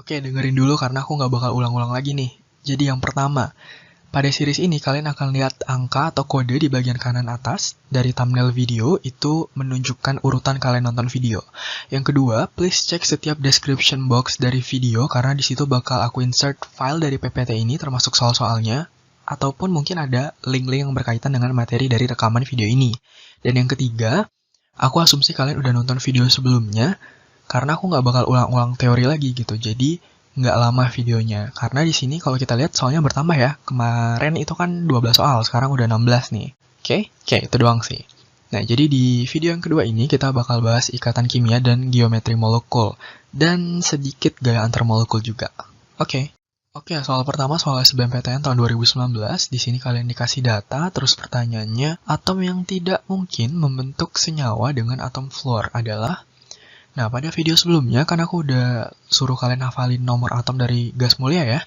Oke, dengerin dulu karena aku nggak bakal ulang-ulang lagi nih. Jadi yang pertama, pada series ini kalian akan lihat angka atau kode di bagian kanan atas dari thumbnail video itu menunjukkan urutan kalian nonton video. Yang kedua, please cek setiap description box dari video karena di situ bakal aku insert file dari PPT ini termasuk soal-soalnya ataupun mungkin ada link-link yang berkaitan dengan materi dari rekaman video ini. Dan yang ketiga, aku asumsi kalian udah nonton video sebelumnya karena aku nggak bakal ulang-ulang teori lagi gitu. Jadi nggak lama videonya. Karena di sini kalau kita lihat soalnya bertambah ya. Kemarin itu kan 12 soal, sekarang udah 16 nih. Oke, itu doang sih. Nah, jadi di video yang kedua ini kita bakal bahas ikatan kimia dan geometri molekul. Dan sedikit gaya antar molekul juga. Oke, soal pertama soal SBMPTN tahun 2019. Di sini kalian dikasih data, terus pertanyaannya, atom yang tidak mungkin membentuk senyawa dengan atom fluor adalah. Nah, pada video sebelumnya kan aku udah suruh kalian hafalin nomor atom dari gas mulia ya.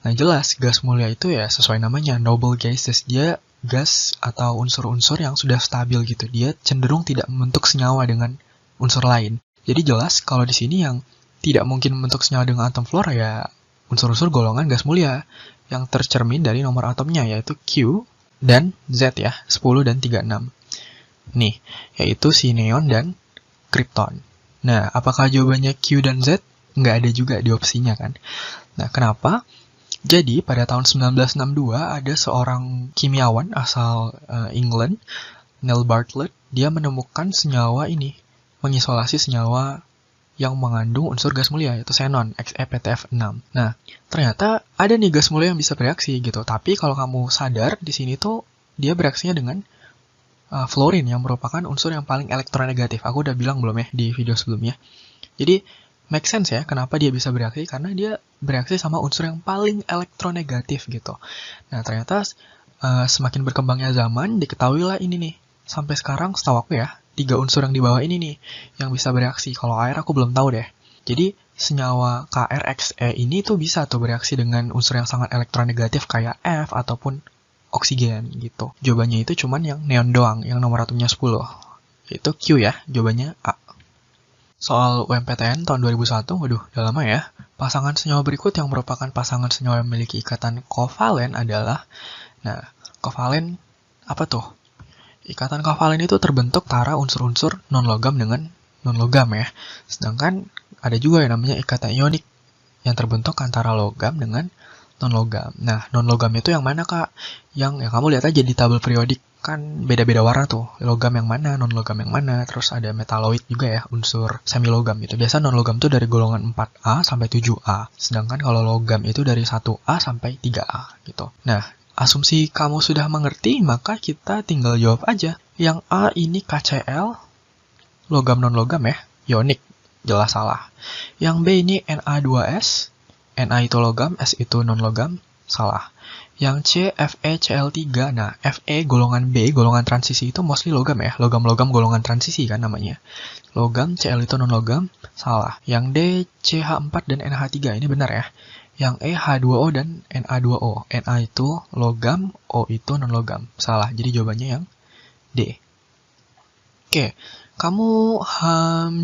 Nah, jelas gas mulia itu ya sesuai namanya, noble gases. Dia gas atau unsur-unsur yang sudah stabil gitu. Dia cenderung tidak membentuk senyawa dengan unsur lain. Jadi jelas kalau di sini yang tidak mungkin membentuk senyawa dengan atom fluor ya unsur-unsur golongan gas mulia yang tercermin dari nomor atomnya yaitu Q dan Z ya, 10 dan 36. Nih, yaitu si neon dan krypton. Nah, apakah jawabannya Q dan Z? Nggak ada juga di opsinya kan. Nah, kenapa? Jadi, pada tahun 1962 ada seorang kimiawan asal England, Neil Bartlett, dia menemukan senyawa ini, mengisolasi senyawa yang mengandung unsur gas mulia, yaitu xenon, XePTF6. Nah, ternyata ada nih gas mulia yang bisa bereaksi gitu, tapi kalau kamu sadar, di sini tuh dia bereaksinya dengan fluorin yang merupakan unsur yang paling elektronegatif. Aku udah bilang belum ya di video sebelumnya. Jadi, make sense ya kenapa dia bisa bereaksi, karena dia bereaksi sama unsur yang paling elektronegatif gitu. Nah, ternyata semakin berkembangnya zaman, diketahuilah ini nih. Sampai sekarang setahu aku ya, 3 unsur yang di bawah ini nih yang bisa bereaksi. Kalau air aku belum tahu deh. Jadi, senyawa KRXE ini tuh bisa tuh bereaksi dengan unsur yang sangat elektronegatif kayak F ataupun oksigen gitu. Jawabannya itu cuman yang neon doang, yang nomor atomnya 10. Itu Q ya, jawabannya A. Soal UMPTN tahun 2001, waduh, udah lama ya. Pasangan senyawa berikut yang merupakan pasangan senyawa yang memiliki ikatan kovalen adalah, nah, kovalen apa tuh? Ikatan kovalen itu terbentuk antara unsur-unsur non-logam dengan non-logam ya. Sedangkan ada juga yang namanya ikatan ionik yang terbentuk antara logam dengan non-logam. Nah, non-logam itu yang mana, Kak? Yang kamu lihat aja di tabel periodik, kan beda-beda warna tuh. Logam yang mana, non-logam yang mana, terus ada metaloid juga ya, unsur semilogam gitu. Biasa non-logam itu dari golongan 4A sampai 7A. Sedangkan kalau logam itu dari 1A sampai 3A gitu. Nah, asumsi kamu sudah mengerti, maka kita tinggal jawab aja. Yang A ini KCl, logam non-logam ya, ionik, jelas salah. Yang B ini Na2S, Na itu logam, S itu non-logam, salah. Yang C, FeCl3, nah Fe golongan B, golongan transisi itu mostly logam ya, logam-logam golongan transisi kan namanya. Logam, Cl itu non-logam, salah. Yang D, CH4 dan NH3, ini benar ya. Yang E, H2O dan Na2O, Na itu logam, O itu non-logam, salah. Jadi jawabannya yang D. Oke, kamu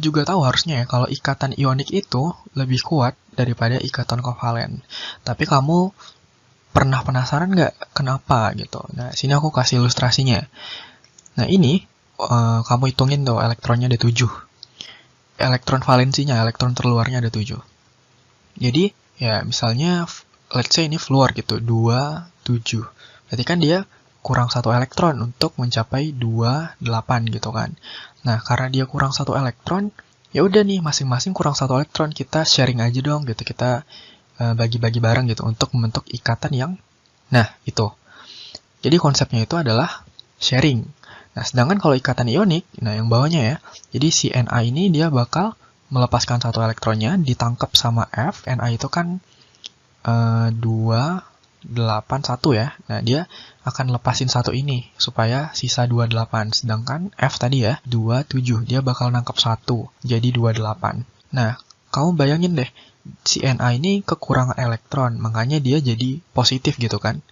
juga tahu harusnya ya kalau ikatan ionik itu lebih kuat daripada ikatan kovalen. Tapi kamu pernah penasaran nggak kenapa gitu? Nah, sini aku kasih ilustrasinya. Nah, ini kamu hitungin tuh elektronnya ada 7. Elektron valensinya, elektron terluarnya ada 7. Jadi, ya misalnya let's say ini fluor gitu, 2, 7. Berarti kan dia kurang 1 elektron untuk mencapai 2, 8 gitu kan. Nah, karena dia kurang 1 elektron, ya udah nih masing-masing kurang 1 elektron, kita sharing aja dong gitu, kita bagi-bagi bareng gitu untuk membentuk ikatan yang, nah itu. Jadi konsepnya itu adalah sharing. Nah, sedangkan kalau ikatan ionik, nah yang bawahnya ya, jadi si Na ini dia bakal melepaskan 1 elektronnya, ditangkap sama F, Na itu kan 2, 8, 1 ya. Nah, dia akan lepasin 1 ini supaya sisa 28. Sedangkan F tadi ya, 2, 7. Dia bakal nangkep 1, jadi 28. Nah, kamu bayangin deh, si Na ini kekurangan elektron, makanya dia jadi positif gitu kan.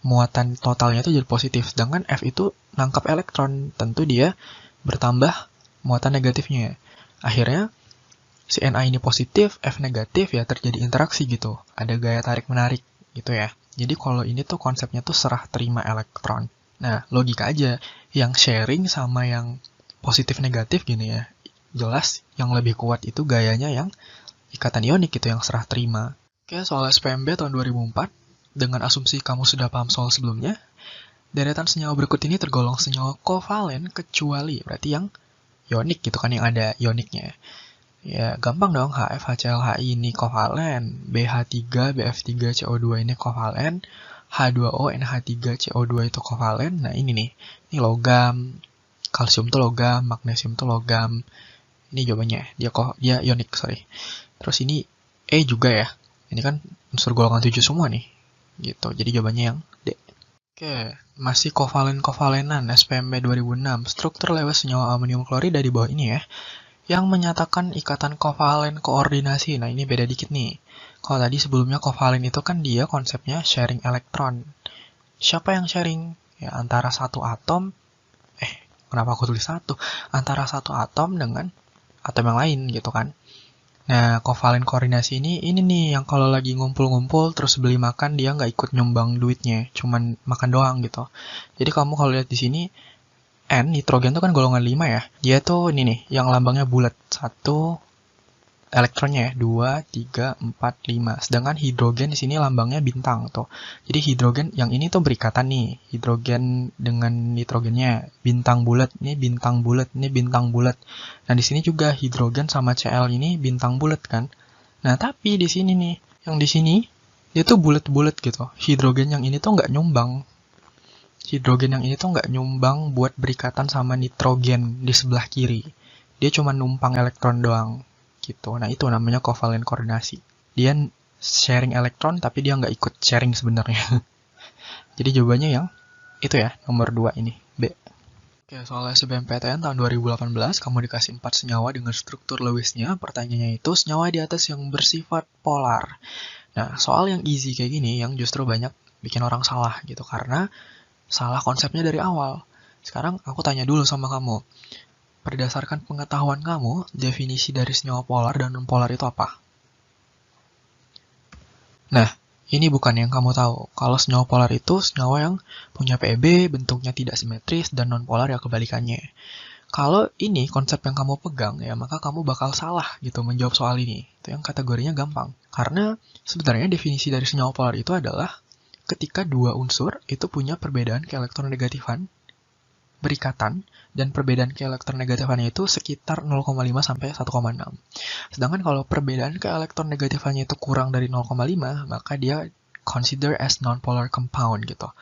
Muatan totalnya itu jadi positif. Sedangkan F itu nangkep elektron, tentu dia bertambah muatan negatifnya. Akhirnya, Si Na ini positif, F negatif, ya terjadi interaksi gitu. Ada gaya tarik-menarik gitu ya. Jadi kalau ini tuh konsepnya tuh serah terima elektron. Nah, logika aja. Yang sharing sama yang positif negatif gini ya. Jelas yang lebih kuat itu gayanya yang ikatan ionik gitu, yang serah terima. Oke, soal SPMB tahun 2004, dengan asumsi kamu sudah paham soal sebelumnya, deretan senyawa berikut ini tergolong senyawa kovalen kecuali, berarti yang ionik gitu kan, yang ada ioniknya. Ya, gampang dong, HF, HCl, HI ini kovalen, BH3, BF3, CO2 ini kovalen, H2O, NH3, CO2 itu kovalen. Nah, ini nih, ini logam, kalsium tuh logam, magnesium tuh logam. Ini jawabannya, dia ionik, sorry. Terus ini E juga ya, ini kan unsur golongan 7 semua nih, gitu. Jadi jawabannya yang D. Oke, masih kovalen-kovalenan SPMB 2006, struktur lewat senyawa amonium klorida di bawah ini ya, yang menyatakan ikatan kovalen koordinasi. Nah, ini beda dikit nih. Kalau tadi sebelumnya kovalen itu kan dia konsepnya sharing elektron. Siapa yang sharing? Ya, antara satu atom, kenapa aku tulis satu? Antara satu atom dengan atom yang lain gitu kan. Nah, kovalen koordinasi ini nih yang kalau lagi ngumpul-ngumpul terus beli makan dia nggak ikut nyumbang duitnya, cuman makan doang gitu. Jadi kamu kalau lihat di sini N, nitrogen itu kan golongan 5 ya. Dia tuh ini nih, yang lambangnya bulat. 1 elektronnya ya, 2, 3, 4, 5. Sedangkan hidrogen di sini lambangnya bintang tuh. Jadi hidrogen yang ini tuh berikatan nih. Hidrogen dengan nitrogennya bintang bulat, ini bintang bulat, ini bintang bulat. Nah, di sini juga hidrogen sama Cl ini bintang bulat kan. Nah, tapi di sini nih, yang di sini dia tuh bulat-bulat gitu. Hidrogen yang ini tuh nggak nyumbang. Hidrogen yang ini tuh nggak nyumbang buat berikatan sama nitrogen di sebelah kiri. Dia cuma numpang elektron doang, gitu. Nah, itu namanya kovalen koordinasi. Dia sharing elektron, tapi dia nggak ikut sharing sebenarnya. Jadi jawabannya yang itu ya, nomor 2 ini, B. Oke, soal SBMPTN tahun 2018, kamu dikasih 4 senyawa dengan struktur Lewisnya. Pertanyaannya itu, senyawa di atas yang bersifat polar. Nah, soal yang easy kayak gini, yang justru banyak bikin orang salah gitu, karena salah konsepnya dari awal. Sekarang aku tanya dulu sama kamu. Berdasarkan pengetahuan kamu, definisi dari senyawa polar dan non-polar itu apa? Nah, ini bukan yang kamu tahu. Kalau senyawa polar itu senyawa yang punya PEB, bentuknya tidak simetris, dan non-polar ya kebalikannya. Kalau ini konsep yang kamu pegang, ya maka kamu bakal salah gitu menjawab soal ini. Itu yang kategorinya gampang. Karena sebenarnya definisi dari senyawa polar itu adalah ketika dua unsur itu punya perbedaan keelektronegatifan, berikatan, dan perbedaan keelektronegatifan itu sekitar 0,5 sampai 1,6. Sedangkan kalau perbedaan keelektronegatifannya itu kurang dari 0,5, maka dia consider as non-polar compound gitu.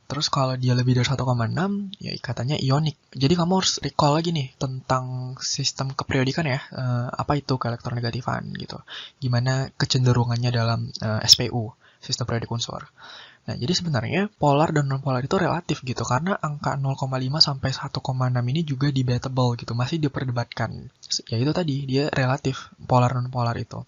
Terus kalau dia lebih dari 1,6, ya ikatannya ionik. Jadi kamu harus recall lagi nih tentang sistem keperiodikan ya, apa itu keelektronegatifan gitu. Gimana kecenderungannya dalam SPU, sistem periodik unsur. Nah, jadi sebenarnya polar dan non-polar itu relatif gitu, karena angka 0,5 sampai 1,6 ini juga debatable gitu, masih diperdebatkan. Ya itu tadi, dia relatif, polar non-polar itu.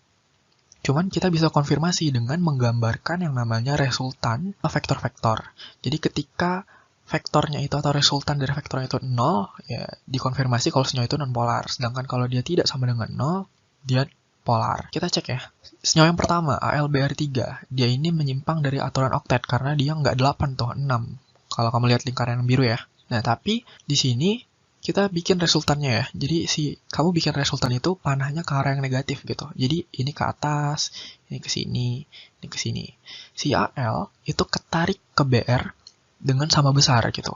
Cuman kita bisa konfirmasi dengan menggambarkan yang namanya resultan vektor-vektor. Jadi ketika vektornya itu atau resultan dari vektornya itu 0, ya dikonfirmasi kalau senyawa itu non-polar. Sedangkan kalau dia tidak sama dengan 0, dia polar. Kita cek ya. Senyawa yang pertama, AlBr3. Dia ini menyimpang dari aturan oktet karena dia nggak 8 tuh, 6. Kalau kamu lihat lingkaran yang biru ya. Nah, tapi di sini kita bikin resultannya ya. Jadi kamu bikin resultan itu panahnya ke arah yang negatif gitu. Jadi ini ke atas, ini ke sini, ini ke sini. Si Al itu ketarik ke Br dengan sama besar gitu.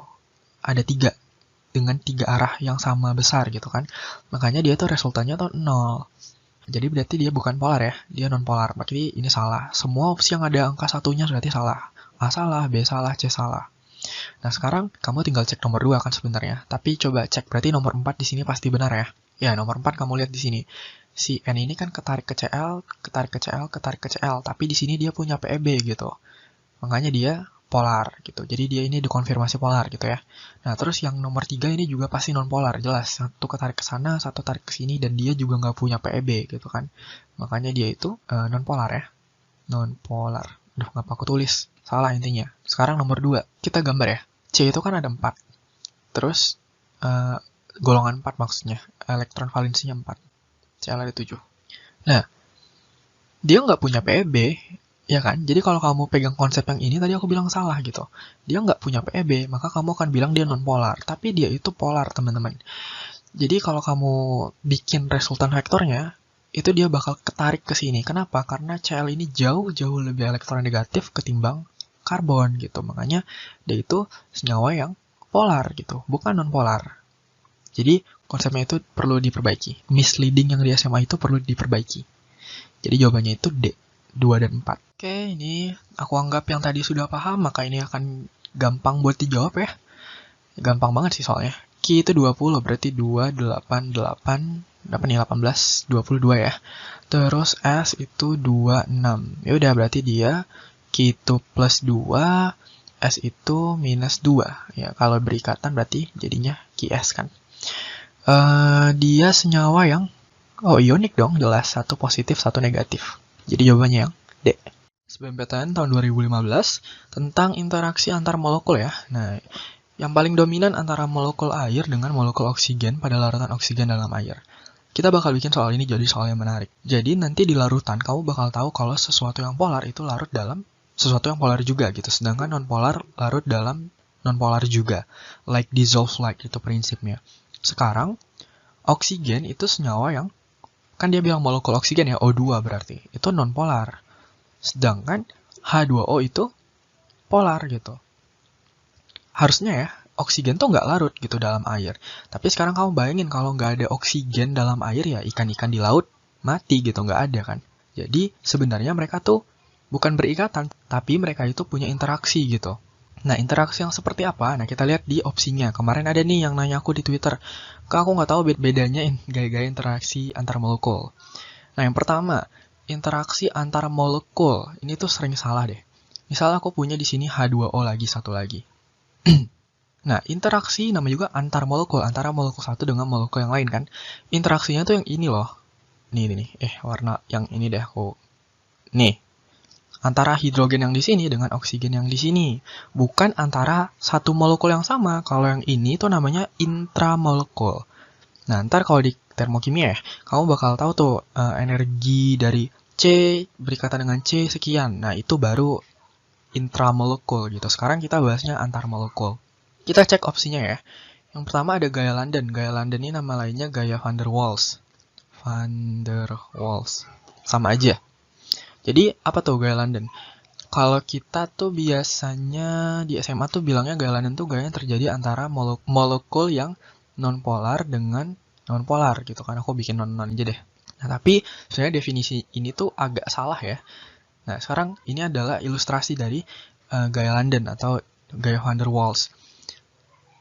Ada 3 dengan 3 arah yang sama besar gitu kan. Makanya dia tuh resultannya tuh 0. Jadi berarti dia bukan polar ya, dia non-polar. Berarti ini salah. Semua opsi yang ada angka satunya berarti salah. A salah, B salah, C salah. Nah, sekarang kamu tinggal cek nomor 2 kan sebenarnya. Tapi coba cek, berarti nomor 4 di sini pasti benar ya. Ya, nomor 4 kamu lihat di sini. Si N ini kan ketarik ke Cl, ketarik ke Cl, ketarik ke Cl. Tapi di sini dia punya PEB gitu. Makanya dia polar gitu. Jadi dia ini dikonfirmasi polar gitu ya. Nah, terus yang nomor 3 ini juga pasti non-polar, jelas. Satu ketarik ke sana, satu tarik ke sini, dan dia juga nggak punya PEB gitu kan. Makanya dia itu non-polar ya. Non-polar. Aduh, ngapa aku tulis? Salah intinya. Sekarang nomor 2. Kita gambar ya. C itu kan ada 4. Terus golongan 4 maksudnya. Elektron valensinya 4. Cl ada 7. Nah, dia nggak punya PEB, ya kan? Jadi kalau kamu pegang konsep yang ini, tadi aku bilang salah gitu. Dia nggak punya PEB, maka kamu akan bilang dia non-polar. Tapi dia itu polar, teman-teman. Jadi kalau kamu bikin resultan vektornya, itu dia bakal ketarik ke sini. Kenapa? Karena Cl ini jauh-jauh lebih elektronegatif ketimbang karbon gitu. Makanya dia itu senyawa yang polar gitu, bukan non-polar. Jadi konsepnya itu perlu diperbaiki. Misleading yang di SMA itu perlu diperbaiki. Jadi jawabannya itu D, 2 dan 4. Oke, ini aku anggap yang tadi sudah paham, maka ini akan gampang buat dijawab ya. Gampang banget sih soalnya. Q itu 20, berarti 2, 8, 8, apa nih 18, 22 ya. Terus S itu 26. Ya udah berarti dia Q itu plus 2, S itu minus 2. Ya, kalau berikatan berarti jadinya QS kan. Dia senyawa yang ionik dong, jelas. Satu positif, satu negatif. Jadi jawabannya yang D. SBMPTN tahun 2015 tentang interaksi antar molekul ya. Nah, yang paling dominan antara molekul air dengan molekul oksigen pada larutan oksigen dalam air. Kita bakal bikin soal ini jadi soal yang menarik. Jadi nanti di larutan kamu bakal tahu kalau sesuatu yang polar itu larut dalam sesuatu yang polar juga gitu. Sedangkan non-polar larut dalam non-polar juga. Like dissolve like itu prinsipnya. Sekarang, oksigen itu senyawa yang, kan dia bilang molekul oksigen ya, O2 berarti. Itu non-polar. Sedangkan H2O itu polar gitu. Harusnya ya, oksigen tuh nggak larut gitu dalam air. Tapi sekarang kamu bayangin kalau nggak ada oksigen dalam air ya ikan-ikan di laut mati gitu, nggak ada kan. Jadi sebenarnya mereka tuh bukan berikatan, tapi mereka itu punya interaksi gitu. Nah, interaksi yang seperti apa? Nah, kita lihat di opsinya. Kemarin ada nih yang nanya aku di Twitter. Kak, aku nggak tahu bedanya gaya-gaya interaksi antar molekul. Nah, yang pertama, interaksi antar molekul. Ini tuh sering salah deh. Misalnya aku punya di sini H2O lagi, satu lagi. Nah, interaksi nama juga antar molekul, antara molekul satu dengan molekul yang lain kan. Interaksinya tuh yang ini loh. Nih. Warna yang ini deh aku. Nih. Antara hidrogen yang di sini dengan oksigen yang di sini. Bukan antara satu molekul yang sama. Kalau yang ini tuh namanya intramolekul. Nah, ntar kalau di termokimia ya, kamu bakal tahu tuh energi dari C berikatan dengan C sekian. Nah, itu baru intramolekul gitu. Sekarang kita bahasnya antar molekul. Kita cek opsinya ya. Yang pertama ada gaya London. Gaya London ini nama lainnya gaya van der Waals. Van der Waals. Sama aja. Jadi, apa tuh gaya London? Kalau kita tuh biasanya di SMA tuh bilangnya gaya London tuh gaya yang terjadi antara molekul yang non-polar dengan non-polar gitu. Karena aku bikin non-non aja deh. Nah, tapi sebenarnya definisi ini tuh agak salah ya. Nah, sekarang ini adalah ilustrasi dari gaya London atau gaya van der Waals.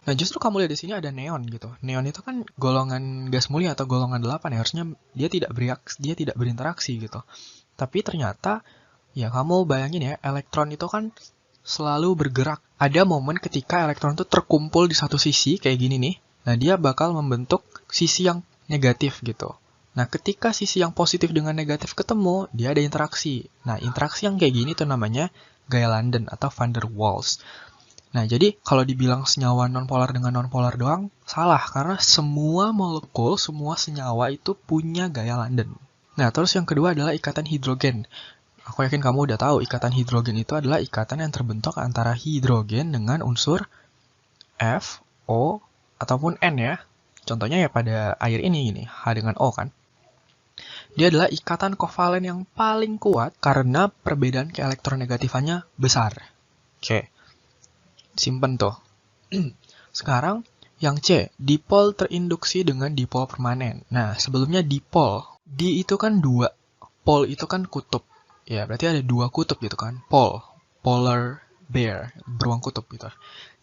Nah, justru kamu lihat di sini ada neon gitu. Neon itu kan golongan gas mulia atau golongan 8 ya. Harusnya dia tidak berinteraksi gitu. Tapi ternyata, ya kamu bayangin ya, elektron itu kan selalu bergerak. Ada momen ketika elektron itu terkumpul di satu sisi, kayak gini nih. Nah, dia bakal membentuk sisi yang negatif gitu. Nah, ketika sisi yang positif dengan negatif ketemu, dia ada interaksi. Nah, interaksi yang kayak gini tuh namanya gaya London atau van der Waals. Nah, jadi kalau dibilang senyawa nonpolar dengan nonpolar doang, salah. Karena semua molekul, semua senyawa itu punya gaya London. Nah, terus yang kedua adalah ikatan hidrogen. Aku yakin kamu udah tahu ikatan hidrogen itu adalah ikatan yang terbentuk antara hidrogen dengan unsur F, O, ataupun N ya. Contohnya ya pada air ini, H dengan O kan. Dia adalah ikatan kovalen yang paling kuat karena perbedaan keelektronegatifannya besar. Oke, simpen tuh. Sekarang yang C, dipol terinduksi dengan dipol permanen. Nah, sebelumnya dipol. Di itu kan dua, pol itu kan kutub. Ya, berarti ada dua kutub gitu kan. Pol, polar bear, beruang kutub gitu.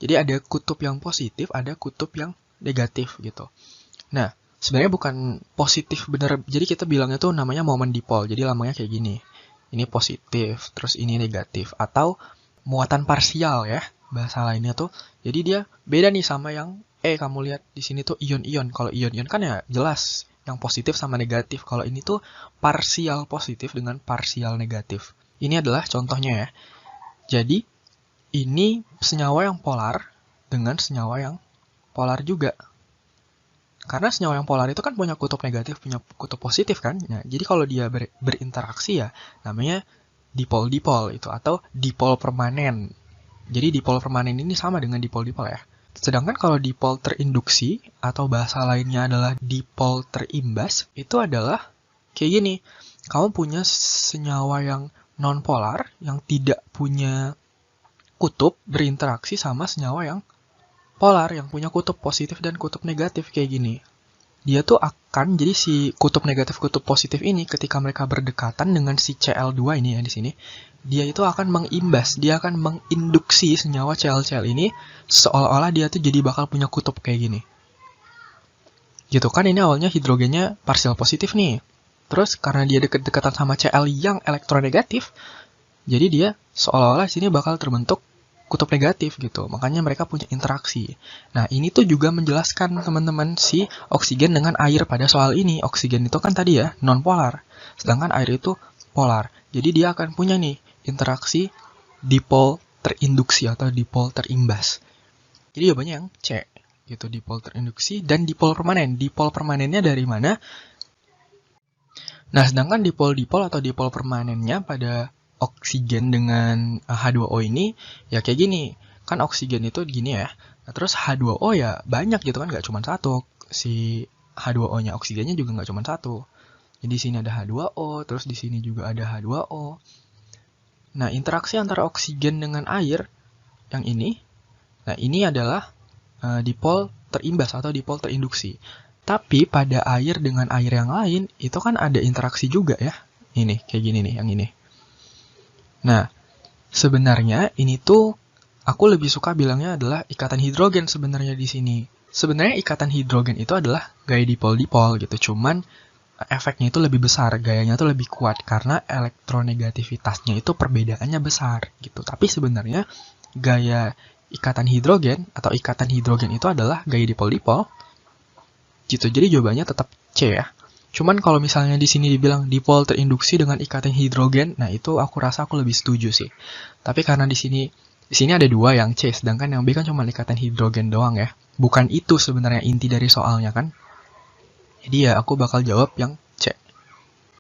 Jadi ada kutub yang positif, ada kutub yang negatif gitu. Nah, sebenarnya bukan positif bener. Jadi kita bilangnya tuh namanya momen dipol. Jadi lambangnya kayak gini. Ini positif, terus ini negatif. Atau muatan parsial ya, bahasa lainnya tuh. Jadi dia beda nih sama yang kamu lihat di sini tuh ion-ion. Kalau ion-ion kan ya jelas yang positif sama negatif. Kalau ini tuh parsial positif dengan parsial negatif. Ini adalah contohnya ya. Jadi, ini senyawa yang polar dengan senyawa yang polar juga. Karena senyawa yang polar itu kan punya kutub negatif, punya kutub positif kan. Nah, jadi kalau dia berinteraksi ya namanya dipol-dipol itu atau dipol permanen. Jadi dipol permanen ini sama dengan dipol-dipol ya. Sedangkan kalau dipol terinduksi atau bahasa lainnya adalah dipol terimbas, itu adalah kayak gini. Kamu punya senyawa yang non-polar, yang tidak punya kutub, berinteraksi sama senyawa yang polar, yang punya kutub positif dan kutub negatif kayak gini. Dia tuh akan, jadi si kutub negatif, kutub positif ini ketika mereka berdekatan dengan si Cl2 ini ya di sini, dia itu akan mengimbas, dia akan menginduksi senyawa Cl ini seolah-olah dia tuh jadi bakal punya kutub kayak gini. Gitu kan, ini awalnya hidrogennya parsial positif nih. Terus karena dia deket-dekatan sama Cl yang elektronegatif, jadi dia seolah-olah sini bakal terbentuk kutub negatif gitu. Makanya mereka punya interaksi. Nah, ini tuh juga menjelaskan teman-teman si oksigen dengan air pada soal ini. Oksigen itu kan tadi ya non-polar, sedangkan air itu polar. Jadi dia akan punya nih interaksi dipol terinduksi atau dipol terimbas. Jadi jawabannya yang C gitu, dipol terinduksi dan dipol permanen. Dipol permanennya dari mana? Nah, sedangkan dipol-dipol atau dipol permanennya pada oksigen dengan H2O ini ya kayak gini. Kan oksigen itu gini ya. Nah, terus H2O ya banyak gitu kan, nggak cuma satu. Si H2O-nya oksigennya juga nggak cuma satu. Jadi di sini ada H2O, terus di sini juga ada H2O. Nah, interaksi antara oksigen dengan air yang ini, nah ini adalah dipol terimbas atau dipol terinduksi. Tapi pada air dengan air yang lain itu kan ada interaksi juga ya. Ini kayak gini nih, yang ini. Nah, sebenarnya ini tuh aku lebih suka bilangnya adalah ikatan hidrogen sebenarnya di sini. Sebenarnya ikatan hidrogen itu adalah gaya dipol-dipol gitu, cuman efeknya itu lebih besar, gayanya tuh lebih kuat karena elektronegativitasnya itu perbedaannya besar gitu. Tapi sebenarnya gaya ikatan hidrogen atau ikatan hidrogen itu adalah gaya dipol-dipol gitu. Jadi jawabannya tetap C ya. Cuman kalau misalnya di sini dibilang dipol terinduksi dengan ikatan hidrogen, nah itu aku rasa aku lebih setuju sih. Tapi karena di sini ada dua yang C, sedangkan yang B kan cuma ikatan hidrogen doang ya. Bukan itu sebenarnya inti dari soalnya kan. Jadi ya aku bakal jawab yang